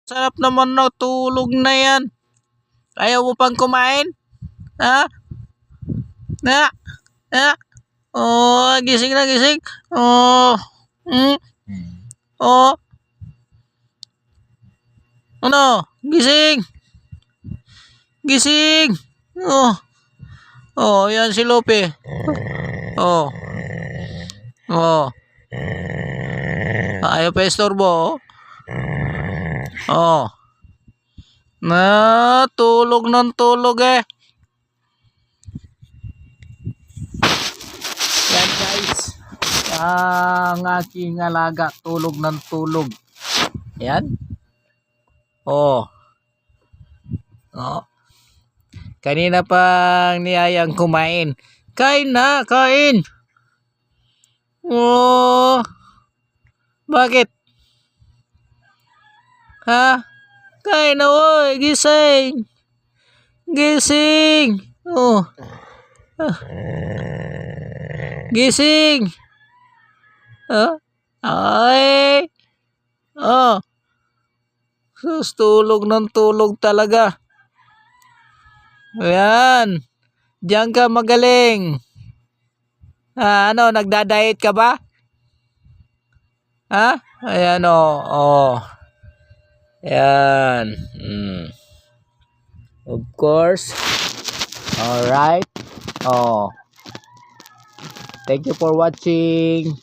Sarap naman na tulog na yan. Ayaw mo pang kumain? Ha? Ha? Ha? Oh, gising na gising. Oh. Oh. Ano? Gising. Gising. Oh. Oh, yan si Lope. Oh. Oh. Ayaw pa istorbo. Oh. Na, tulog ng tulog eh. Yan guys. Ang aking alaga tulog ng tulog. Yan. Oh. Oh. Kanina pang niyayang kumain. Kain na, kain. Oh. Bakit? Ha? Kain na, oy. Gising. Gising. Oh. Gising. Ay. Oh. Sus, tulog ng tulog talaga. Ayan. Diyan ka magaling. Ano, nagda-diet ka ba? Ha? Ayan o. Oh. Ayan. Of course. Alright. Oh. Thank you for watching.